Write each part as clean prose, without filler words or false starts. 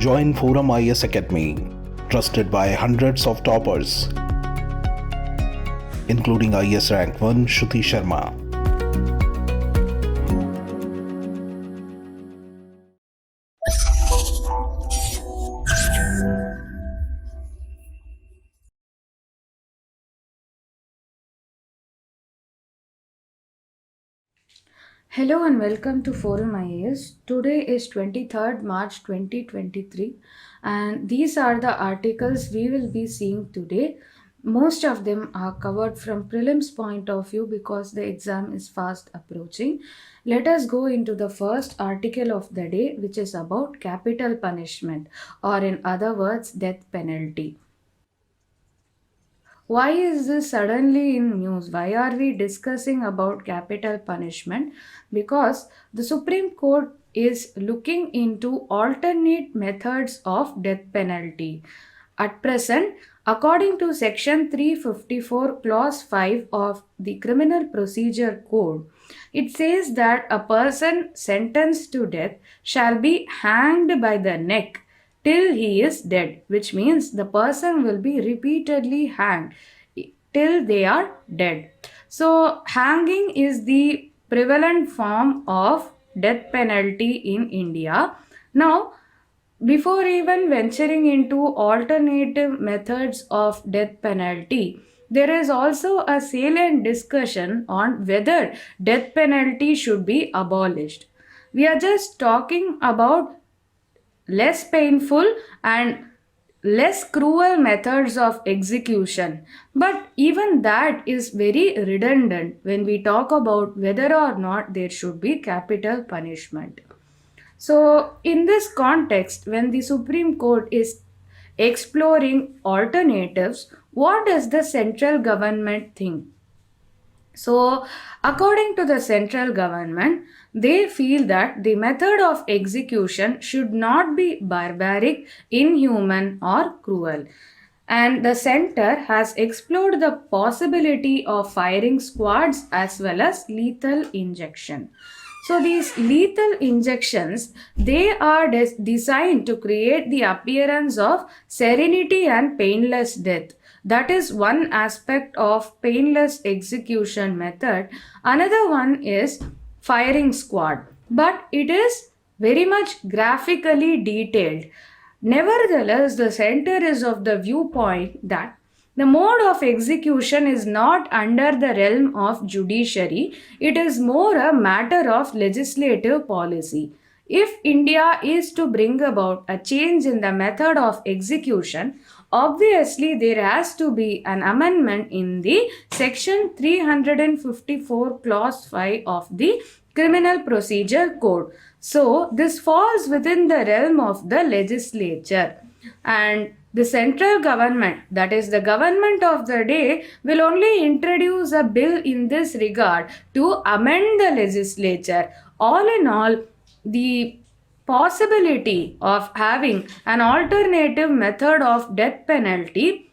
Join ForumIAS Academy, trusted by hundreds of toppers, including IAS Rank 1 Shruti Sharma. Hello and welcome to ForumIAS. Today is 23rd March 2023 and these are the articles we will be seeing today. Most of them are covered from prelims point of view because the exam is fast approaching. Let us go into the first article of the day, which is about capital punishment, or in other words, death penalty. Why is this suddenly in news? Why are we discussing about capital punishment? Because the Supreme Court is looking into alternate methods of death penalty. At present, according to Section 354, Clause 5 of the Criminal Procedure Code, it says that a person sentenced to death shall be hanged by the neck till he is dead, which means the person will be repeatedly hanged till they are dead. So, hanging is the prevalent form of death penalty in India. Now, before even venturing into alternative methods of death penalty, there is also a salient discussion on whether death penalty should be abolished. We are just talking about less painful and less cruel methods of execution, but even that is very redundant when we talk about whether or not there should be capital punishment. So in this context, when the Supreme Court is exploring alternatives, what does the central government think? So, according to the central government, they feel that the method of execution should not be barbaric, inhuman, or cruel. And the center has explored the possibility of firing squads as well as lethal injection. So these lethal injections, they are designed to create the appearance of serenity and painless death. That is one aspect of painless execution method. Another one is firing squad, but it is very much graphically detailed. Nevertheless, the center is of the viewpoint that the mode of execution is not under the realm of judiciary, it is more a matter of legislative policy. If India is to bring about a change in the method of execution, obviously there has to be an amendment in the section 354 clause 5 of the Criminal Procedure Code. So this falls within the realm of the legislature, and the central government, that is the government of the day, will only introduce a bill in this regard to amend the legislature. All in all, the possibility of having an alternative method of death penalty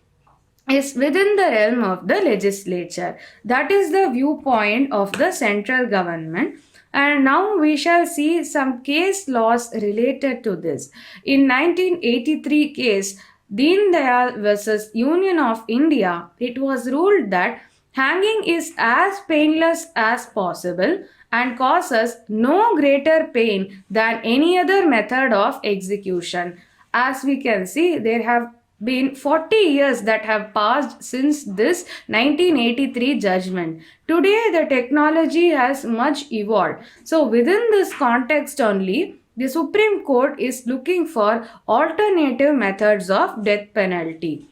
is within the realm of the legislature. That is the viewpoint of the central government. And now we shall see some case laws related to this. In 1983 case, Deen Dayal versus Union of India, it was ruled that hanging is as painless as possible and causes no greater pain than any other method of execution. As we can see, there have been 40 years that have passed since this 1983 judgment. Today, the technology has much evolved. So, within this context only, the Supreme Court is looking for alternative methods of death penalty.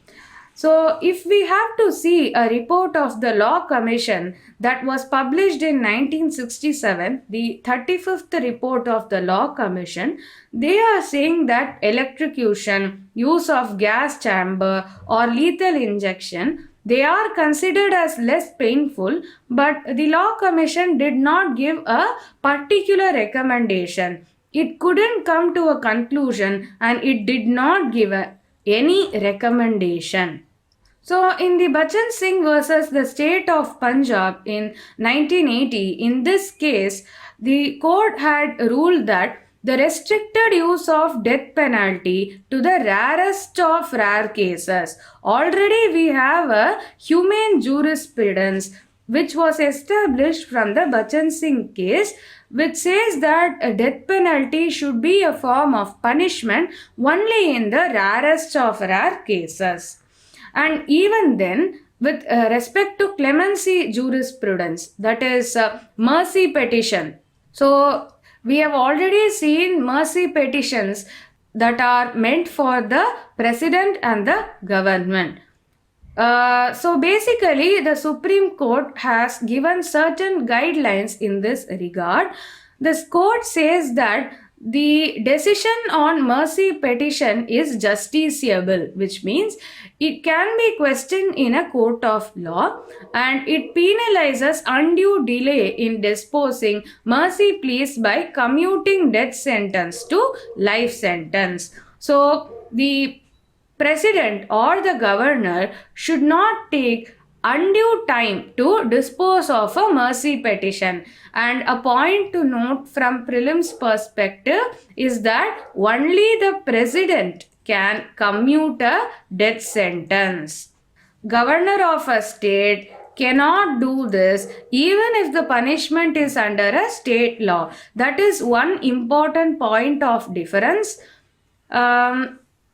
So, if we have to see a report of the Law Commission that was published in 1967, the 35th report of the Law Commission, they are saying that electrocution, use of gas chamber, or lethal injection, they are considered as less painful, but the Law Commission did not give a particular recommendation. It couldn't come to a conclusion and it did not give any recommendation. So, in the Bachan Singh versus the state of Punjab in 1980, in this case, the court had ruled that the restricted use of death penalty to the rarest of rare cases. Already we have a humane jurisprudence which was established from the Bachan Singh case, which says that a death penalty should be a form of punishment only in the rarest of rare cases. And even then, with respect to clemency jurisprudence, that is mercy petition. So we have already seen mercy petitions that are meant for the president and the government. So basically, the Supreme Court has given certain guidelines in this regard. This court says that the decision on mercy petition is justiciable, which means it can be questioned in a court of law, and it penalizes undue delay in disposing mercy pleas by commuting death sentence to life sentence. So the president or the governor should not take undue time to dispose of a mercy petition. And a point to note from prelims perspective is that only the president can commute a death sentence. Governor of a state cannot do this even if the punishment is under a state law. That is one important point of difference.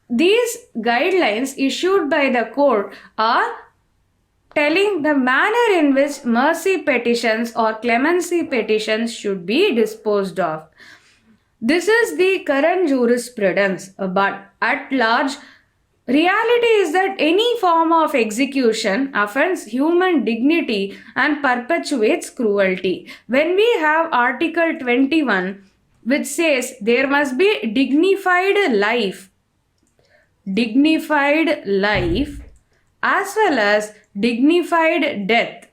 These guidelines issued by the court are telling the manner in which mercy petitions or clemency petitions should be disposed of. This is the current jurisprudence, but at large, reality is that any form of execution offends human dignity and perpetuates cruelty. When we have Article 21, which says there must be dignified life as well as dignified death.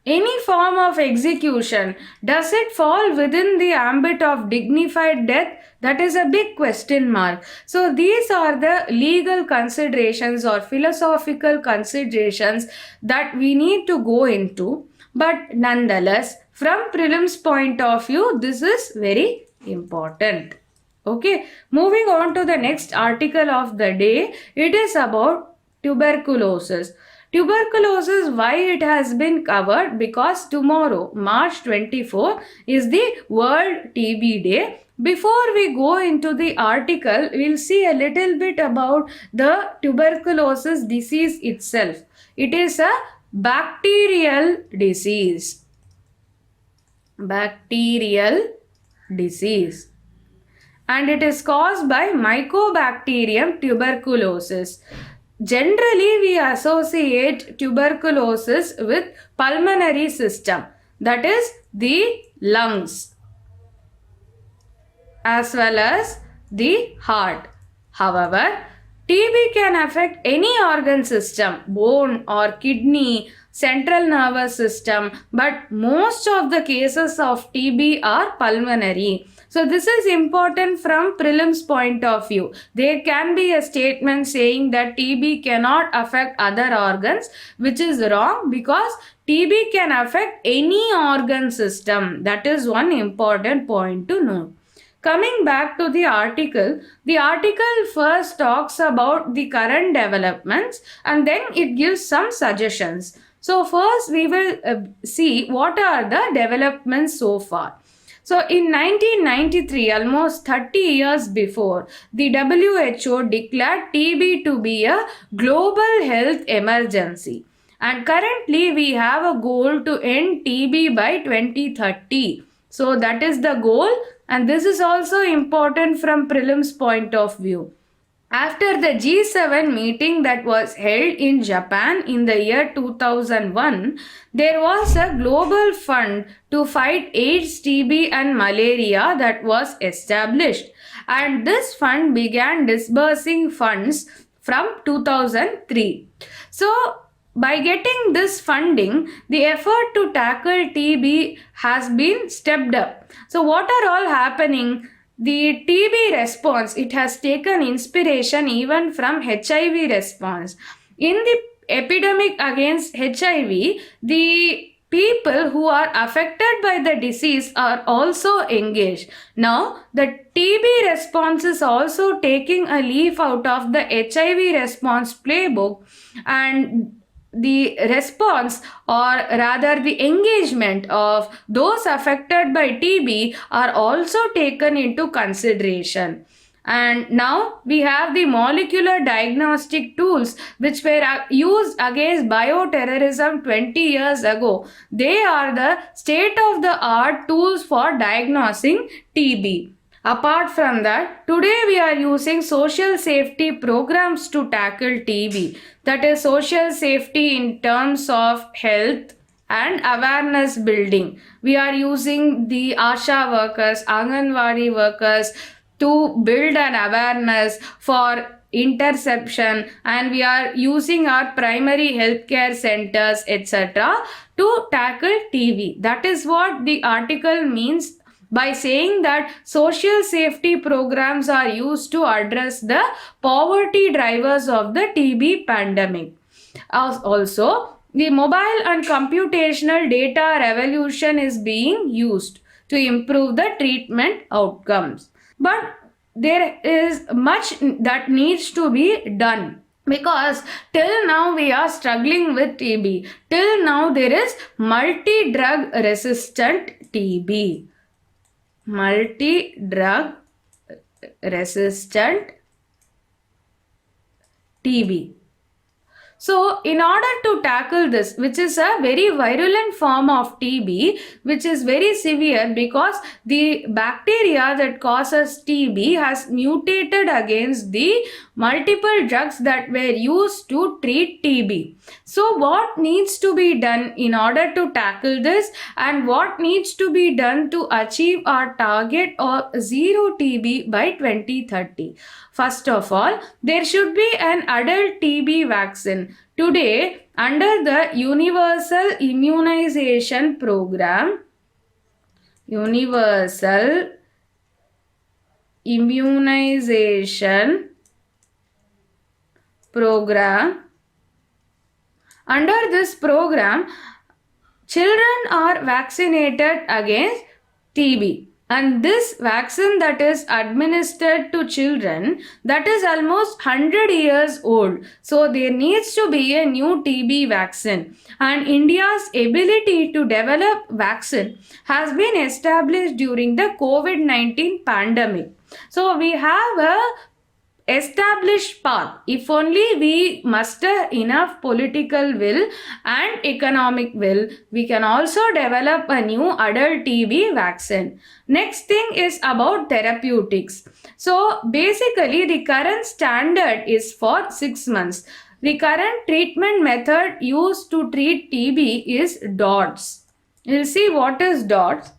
Any form of execution, does it fall within the ambit of dignified death? That is a big question mark. So these are the legal considerations or philosophical considerations that we need to go into. But nonetheless, from prelims point of view, this is very important. Okay, moving on to the next article of the day. It is about tuberculosis. Tuberculosis, why it has been covered? Because tomorrow, March 24, is the World TB Day. Before we go into the article, we'll see a little bit about the tuberculosis disease itself. It is a bacterial disease. And it is caused by Mycobacterium tuberculosis. Generally, we associate tuberculosis with pulmonary system, that is the lungs as well as the heart. However, TB can affect any organ system, bone or kidney, central nervous system, but most of the cases of TB are pulmonary. So this is important from prelims point of view. There can be a statement saying that TB cannot affect other organs, which is wrong because TB can affect any organ system. That is one important point to note. Coming back to the article first talks about the current developments and then it gives some suggestions. So first we will see what are the developments so far. So in 1993, almost 30 years before, the WHO declared TB to be a global health emergency. And currently we have a goal to end TB by 2030. So that is the goal, and this is also important from prelims point of view. After the G7 meeting that was held in Japan in the year 2001, there was a global fund to fight AIDS, TB and malaria that was established. And this fund began disbursing funds from 2003. So, by getting this funding, the effort to tackle TB has been stepped up. So, what are all happening? The TB response, it has taken inspiration even from HIV response. In the epidemic against HIV, the people who are affected by the disease are also engaged. Now, the TB response is also taking a leaf out of the HIV response playbook, and the response, or rather the engagement of those affected by TB are also taken into consideration. And now we have the molecular diagnostic tools which were used against bioterrorism 20 years ago. They are the state of the art tools for diagnosing TB. Apart from that, today we are using social safety programs to tackle TB. That is social safety in terms of health and awareness building. We are using the ASHA workers, Anganwadi workers to build an awareness for interception, and we are using our primary healthcare centers, etc., to tackle TB. That is what the article means by saying that social safety programs are used to address the poverty drivers of the TB pandemic. Also, the mobile and computational data revolution is being used to improve the treatment outcomes. But there is much that needs to be done, because till now we are struggling with TB. Till now there is multi-drug resistant TB. Multi-drug resistant TB. So, in order to tackle this, which is a very virulent form of TB, which is very severe because the bacteria that causes TB has mutated against the multiple drugs that were used to treat TB. So, what needs to be done in order to tackle this, and what needs to be done to achieve our target of zero TB by 2030? First of all, there should be an adult TB vaccine. Today, under the Universal Immunization Program, under this program, children are vaccinated against TB. And this vaccine that is administered to children, that is almost 100 years old. So there needs to be a new TB vaccine. And India's ability to develop vaccine has been established during the COVID-19 pandemic. So we have a established path. If only we muster enough political will and economic will, we can also develop a new adult TB vaccine. Next thing is about therapeutics. So basically the current standard is for 6 months. The current treatment method used to treat TB is DOTS. We'll see what is DOTS.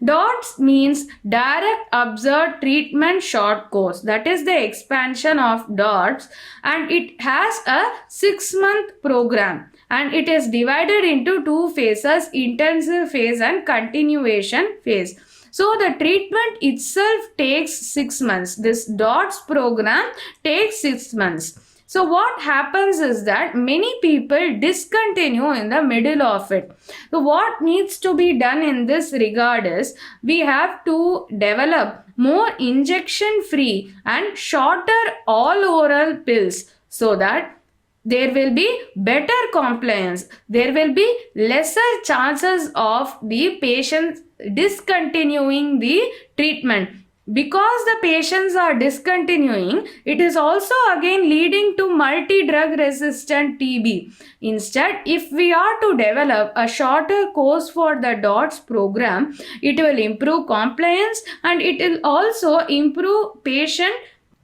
DOTS means Direct Observed Treatment Short Course. That is the expansion of DOTS, and it has a 6-month program, and it is divided into 2 phases, intensive phase and continuation phase. So the treatment itself takes 6 months. This DOTS program takes 6 months. So what happens is that many people discontinue in the middle of it. So what needs to be done in this regard is we have to develop more injection-free and shorter all-oral pills so that there will be better compliance. There will be lesser chances of the patients discontinuing the treatment. Because the patients are discontinuing, it is also again leading to multi-drug resistant TB. Instead, if we are to develop a shorter course for the DOTS program, it will improve compliance and it will also improve patient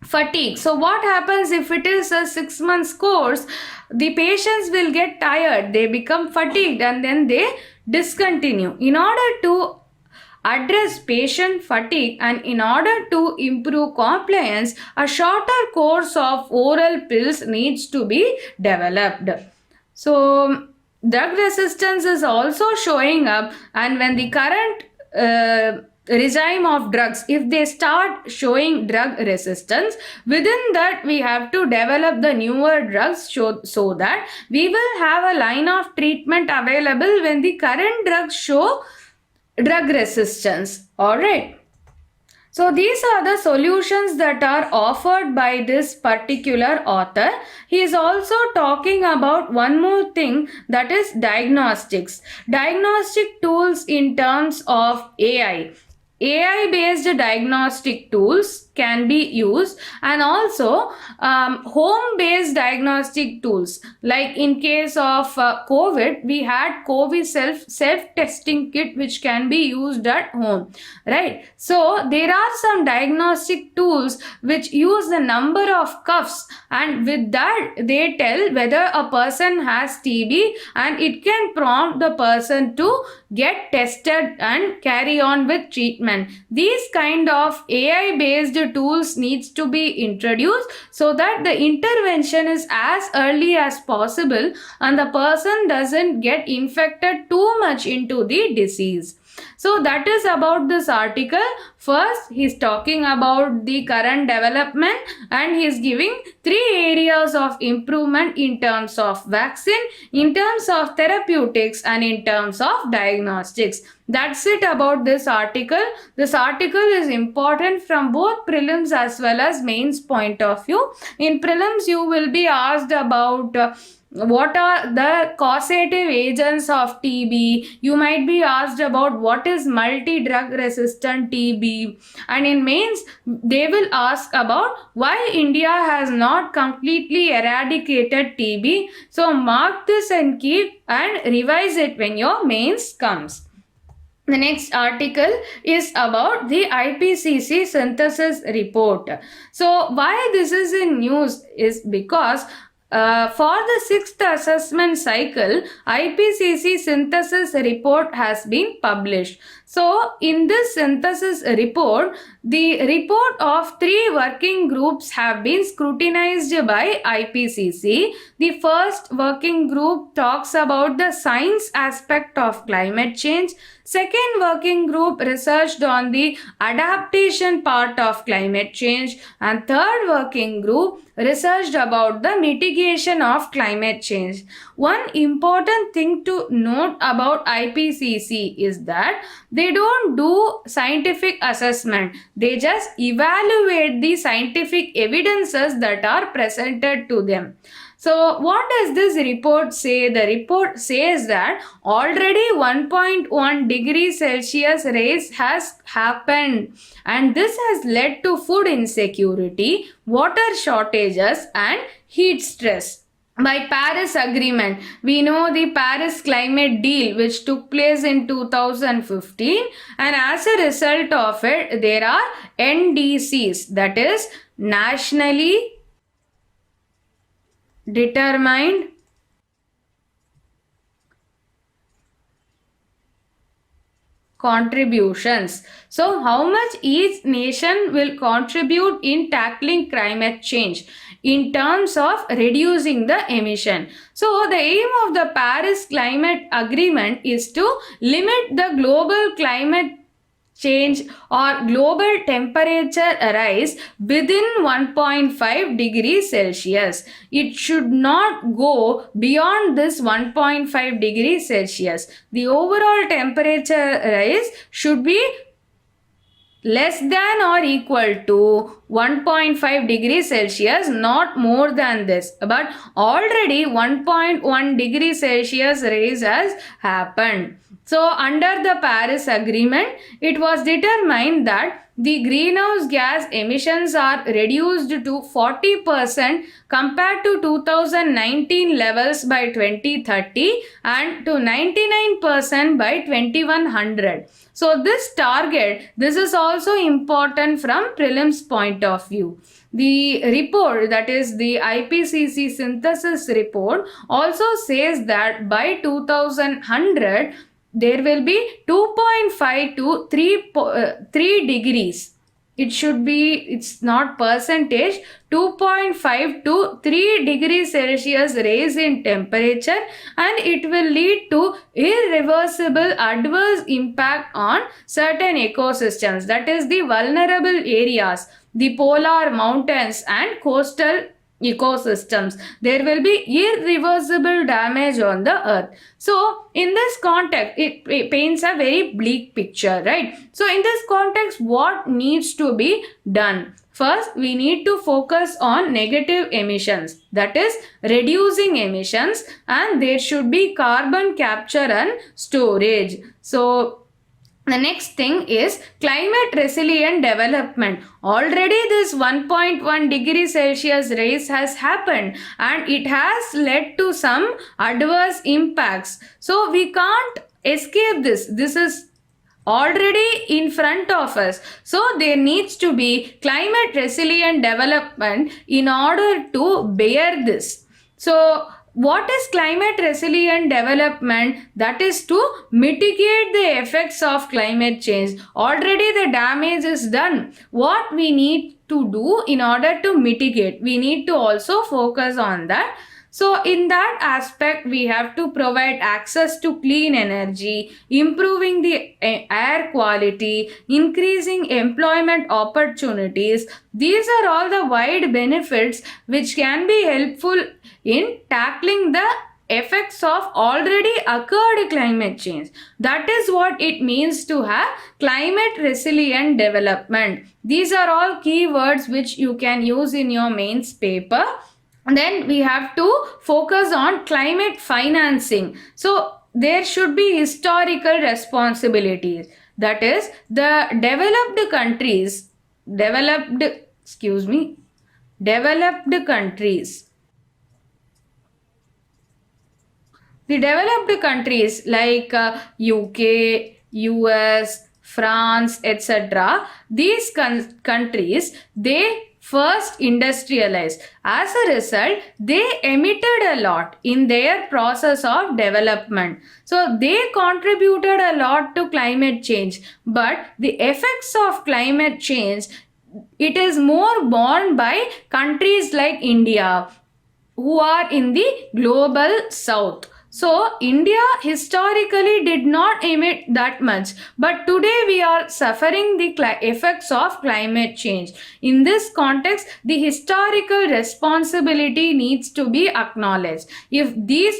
fatigue. So what happens if it is a 6 months course? The patients will get tired, they become fatigued, and then they discontinue. In order to address patient fatigue and in order to improve compliance, a shorter course of oral pills needs to be developed. So drug resistance is also showing up, and when the current regime of drugs, if they start showing drug resistance, within that we have to develop the newer drugs so that we will have a line of treatment available when the current drugs show drug resistance. All right. So these are the solutions that are offered by this particular author. He is also talking about one more thing, that is diagnostics. Diagnostic tools in terms of AI. AI-based diagnostic tools can be used, and also home-based diagnostic tools. Like in case of COVID, we had COVID self-testing kit which can be used at home, right? So there are some diagnostic tools which use the number of cuffs, and with that they tell whether a person has TB, and it can prompt the person to get tested and carry on with treatment. These kind of AI based tools needs to be introduced so that the intervention is as early as possible and the person doesn't get infected too much into the disease. So that is about this article. First, he is talking about the current development, and he is giving 3 areas of improvement in terms of vaccine, in terms of therapeutics, and in terms of diagnostics. That's it about this article. This article is important from both prelims as well as mains point of view. In prelims, you will be asked about what are the causative agents of TB. You might be asked about what is multi-drug resistant TB, and in mains they will ask about why India has not completely eradicated TB. So mark this and keep and revise it when your mains comes. The next article is about the IPCC synthesis report. So why this is in news is because for the 6th assessment cycle, IPCC synthesis report has been published. So in this synthesis report, the report of 3 working groups have been scrutinized by IPCC. The first working group talks about the science aspect of climate change. Second working group researched on the adaptation part of climate change, and third working group researched about the mitigation of climate change. One important thing to note about IPCC is that they don't do scientific assessment. They just evaluate the scientific evidences that are presented to them. So what does this report say? The report says that already 1.1 degrees Celsius rise has happened, and this has led to food insecurity, water shortages, and heat stress. By Paris Agreement, we know the Paris Climate Deal which took place in 2015, and as a result of it, there are NDCs, that is nationally determined contributions. So how much each nation will contribute in tackling climate change in terms of reducing the emission. So the aim of the Paris Climate Agreement is to limit the global climate change or global temperature rise within 1.5 degrees Celsius. It should not go beyond this 1.5 degrees Celsius. The overall temperature rise should be less than or equal to 1.5 degrees Celsius, not more than this. But already 1.1 degrees Celsius rise has happened. So under the Paris Agreement, it was determined that the greenhouse gas emissions are reduced to 40% compared to 2019 levels by 2030 and to 99% by 2100. So this target, this is also important from prelims point of view. The report, that is the IPCC synthesis report, also says that by 2100, there will be 2.5 to 3 degrees it should be, it's not percentage, 2.5 to 3 degrees Celsius raise in temperature, and it will lead to irreversible adverse impact on certain ecosystems, that is the vulnerable areas, the polar mountains and coastal ecosystems. There will be irreversible damage on the earth. So in this context, it paints a very bleak picture, right? So in this context, what needs to be done? First, we need to focus on negative emissions, that is reducing emissions, and there should be carbon capture and storage. So the next thing is climate resilient development. Already this 1.1 degree Celsius rise has happened, and it has led to some adverse impacts. So we can't escape this. This is already in front of us. So there needs to be climate resilient development in order to bear this. So what is climate resilient development? That is to mitigate the effects of climate change. Already the damage is done. What we need to do in order to mitigate? We need to also focus on that. So in that aspect, we have to provide access to clean energy, improving the air quality, increasing employment opportunities. These are all the wide benefits which can be helpful in tackling the effects of already occurred climate change. That is what it means to have climate resilient development. These are all keywords which you can use in your mains paper. Then we have to focus on climate financing. So there should be historical responsibilities. That is, the developed countries. The developed countries like UK, US, France, etc. These countries, they first industrialized. As a result, they emitted a lot in their process of development. So they contributed a lot to climate change. But the effects of climate change, it is more borne by countries like India, who are in the global south. So India historically did not emit that much, but today we are suffering the effects of climate change. In this context, the historical responsibility needs to be acknowledged. If these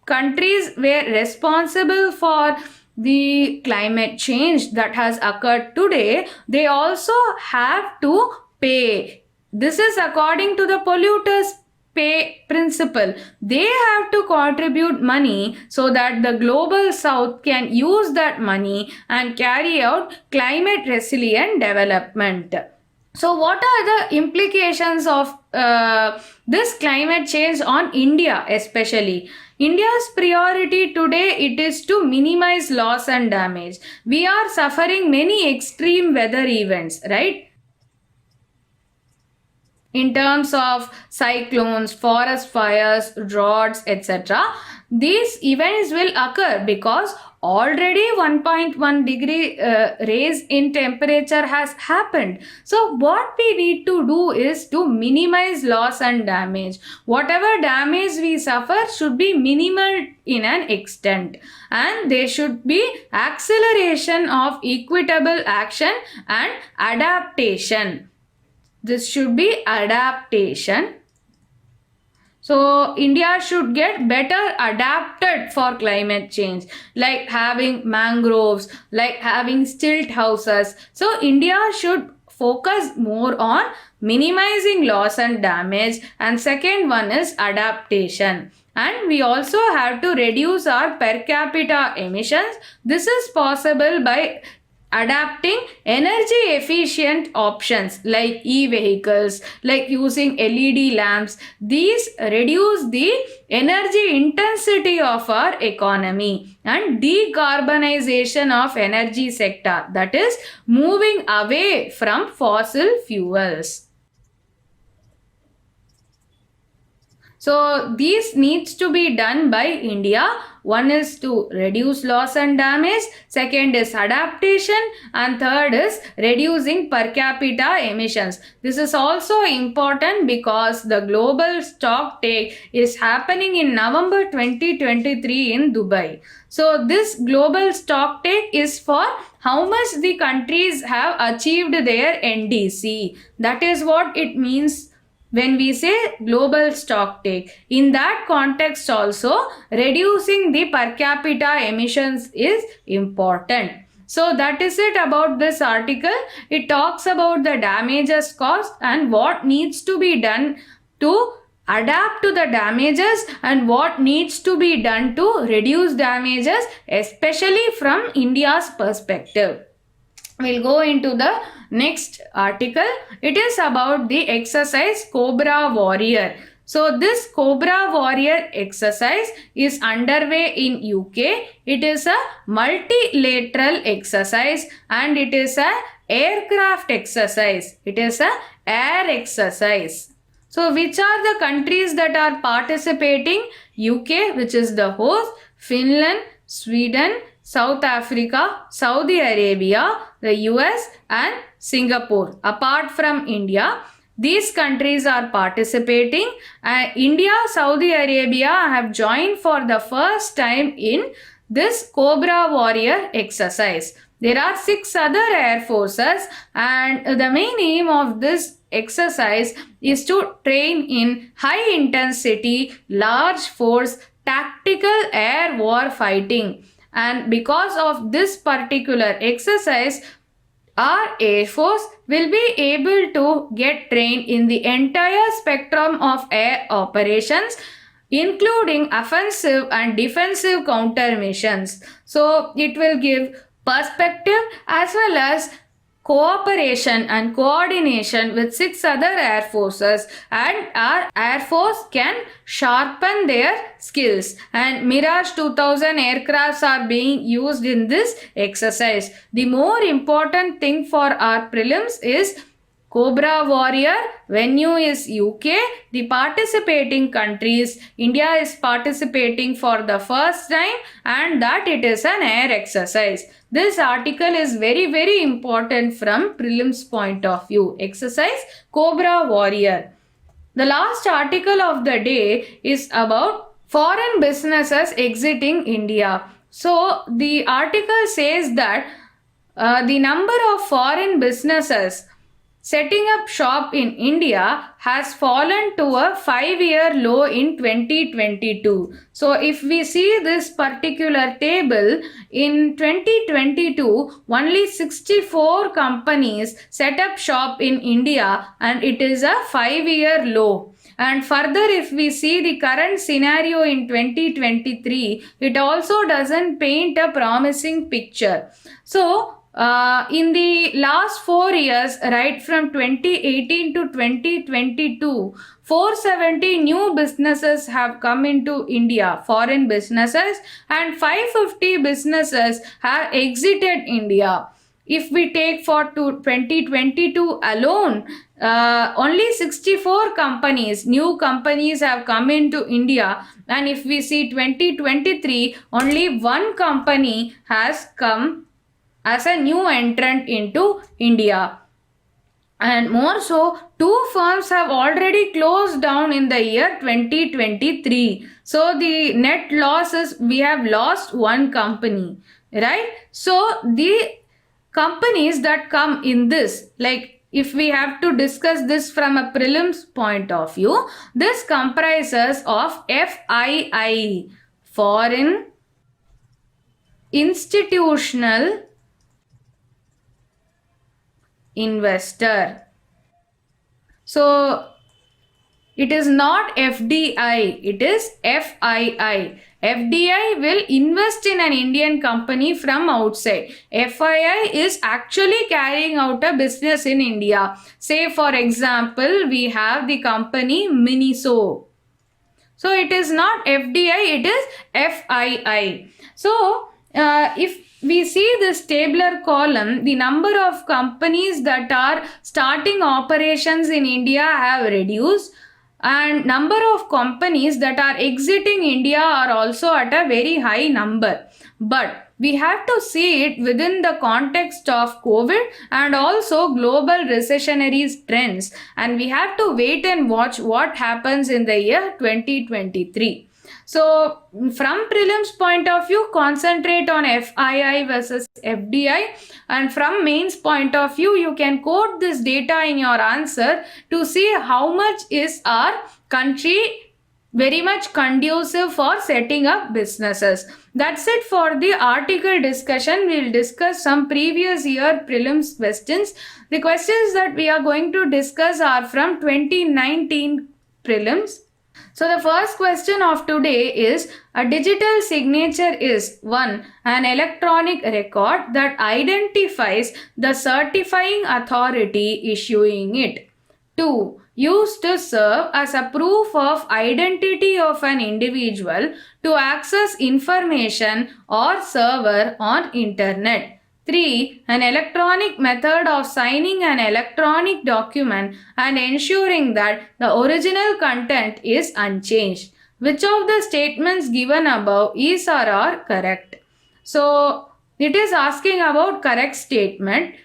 countries were responsible for the climate change that has occurred today, they also have to pay. This is according to the polluters pay principle. They have to contribute money so that the global south can use that money and carry out climate resilient development. So what are the implications of this climate change on India especially? India's priority today, it is to minimize loss and damage. We are suffering many extreme weather events, right? In terms of cyclones, forest fires, droughts, etc. These events will occur because already 1.1 degree raise in temperature has happened. So what we need to do is to minimize loss and damage. Whatever damage we suffer should be minimal in an extent, and there should be acceleration of equitable action and adaptation. This should be adaptation. So India should get better adapted for climate change, like having mangroves, like having stilt houses. So India should focus more on minimizing loss and damage, and second one is adaptation. And we also have to reduce our per capita emissions. This is possible by adapting energy efficient options like e-vehicles, like using LED lamps. These reduce the energy intensity of our economy, and decarbonization of energy sector, that is moving away from fossil fuels. So these needs to be done by India. One is to reduce loss and damage, second is adaptation, and third is reducing per capita emissions. This is also important because the global stock take is happening in November 2023 in Dubai. So this global stock take is for how much the countries have achieved their NDC. That is what it means when we say global stock take. In that context also, reducing the per capita emissions is important. So that is it about this article. It talks about the damages caused and what needs to be done to adapt to the damages and what needs to be done to reduce damages, especially from India's perspective. We'll go into the next article. It is about the exercise Cobra Warrior. So this Cobra Warrior exercise is underway in UK. It is a multilateral exercise and it is a aircraft exercise. It is a air exercise. So which are the countries that are participating? UK, which is the host, Finland, Sweden, South Africa, Saudi Arabia, the US and Singapore. Apart from India, these countries are participating. India, Saudi Arabia have joined for the first time in this Cobra Warrior exercise. There are 6 other air forces and the main aim of this exercise is to train in high intensity, large force, tactical air war fighting. And because of this particular exercise, our Air Force will be able to get trained in the entire spectrum of air operations, including offensive and defensive countermeasures. So it will give perspective as well as cooperation and coordination with 6 other air forces, and our air force can sharpen their skills. And Mirage 2000 aircrafts are being used in this exercise. The more important thing for our prelims is Cobra Warrior, venue is UK, the participating countries, India is participating for the first time and that it is an air exercise. This article is very important from prelims point of view. Exercise Cobra Warrior. The last article of the day is about foreign businesses exiting India. So the article says that the number of foreign businesses setting up shop in India has fallen to a 5-year low in 2022. So if we see this particular table, in 2022, only 64 companies set up shop in India and it is a 5-year low. And further, if we see the current scenario in 2023, it also doesn't paint a promising picture. So in the last 4 years, right from 2018 to 2022, 470 new businesses have come into India, foreign businesses, and 550 businesses have exited India. If we take for 2022 alone, only 64 companies, new companies have come into India, and if we see 2023, only 1 company has come as a new entrant into India. And more so, 2 firms have already closed down in the year 2023. So the net loss is we have lost 1 company, right? So the companies that come in this, like if we have to discuss this from a prelims point of view, this comprises of FII, Foreign Institutional Investor. So it is not FDI, it is FII. FDI will invest in an Indian company from outside. FII is actually carrying out a business in India. Say for example, we have the company Miniso. So it is not FDI, it is FII. So if we see this tabular column, the number of companies that are starting operations in India have reduced. and number of companies that are exiting India are also at a very high number. But we have to see it within the context of COVID and also global recessionary trends, and we have to wait and watch what happens in the year 2023. So from prelims point of view, concentrate on FII versus FDI, and from mains point of view, you can quote this data in your answer to see how much is our country very much conducive for setting up businesses. That's it for the article discussion. We'll discuss some previous year prelims questions. The questions that we are going to discuss are from 2019 prelims. So the first question of today is, a digital signature is 1. An electronic record that identifies the certifying authority issuing it. 2. Used to serve as a proof of identity of an individual to access information or server on internet. 3. An electronic method of signing an electronic document and ensuring that the original content is unchanged. Which of the statements given above is or are correct? So, it is asking about correct statement.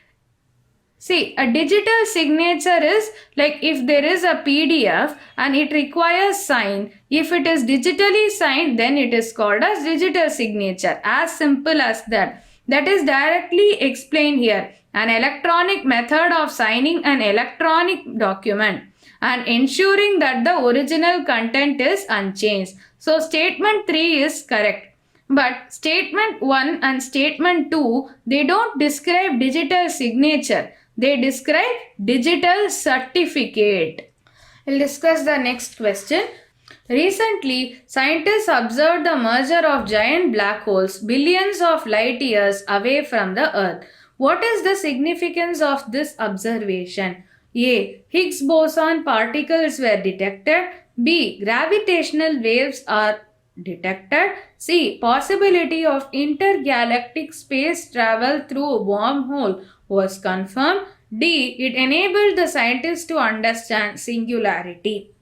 See, a digital signature is like if there is a PDF and it requires sign. If it is digitally signed, then it is called as digital signature. As simple as that. That is directly explained here. An electronic method of signing an electronic document and ensuring that the original content is unchanged. So statement 3 is correct. But statement 1 and statement 2, they don't describe digital signature. They describe digital certificate. We'll discuss the next question. Recently, scientists observed the merger of giant black holes billions of light years away from the Earth. What is the significance of this observation? A. Higgs boson particles were detected. B. Gravitational waves are detected. C. Possibility of intergalactic space travel through a wormhole was confirmed. D. It enabled the scientists to understand singularity.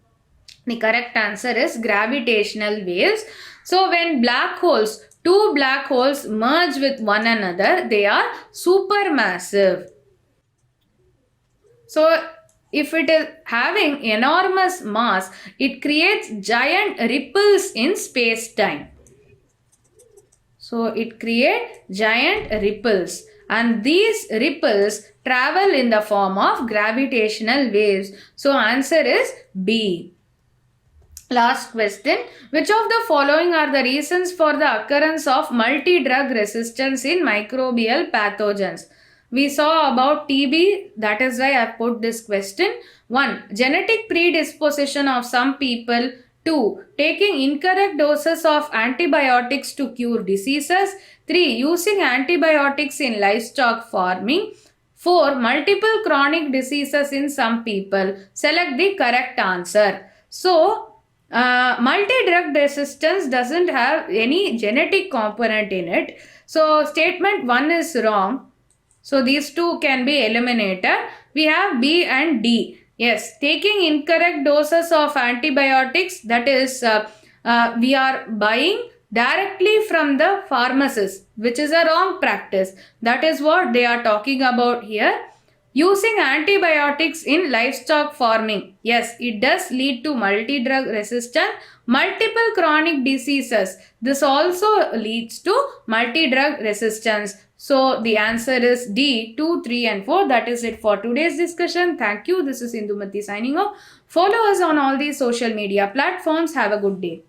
The correct answer is gravitational waves. So when two black holes merge with one another, they are supermassive. So if it is having enormous mass, it creates giant ripples in space-time. So it creates giant ripples, and these ripples travel in the form of gravitational waves. So answer is B. Last question. Which of the following are the reasons for the occurrence of multi-drug resistance in microbial pathogens? We saw about TB, that is why I put this question. 1. Genetic predisposition of some people. 2. Taking incorrect doses of antibiotics to cure diseases. 3. Using antibiotics in livestock farming. 4. Multiple chronic diseases in some people. Select the correct answer. So, multi-drug resistance doesn't have any genetic component in it. So, statement 1 is wrong. So, these two can be eliminated. We have B and D. Yes, taking incorrect doses of antibiotics, that is, we are buying directly from the pharmacist, which is a wrong practice. That is what they are talking about here. Using antibiotics in livestock farming. Yes, it does lead to multi-drug resistance, multiple chronic diseases. This also leads to multi-drug resistance. So the answer is D, 2, 3 and 4. That is it for today's discussion. Thank you. This is Indumati signing off. Follow us on all these social media platforms. Have a good day.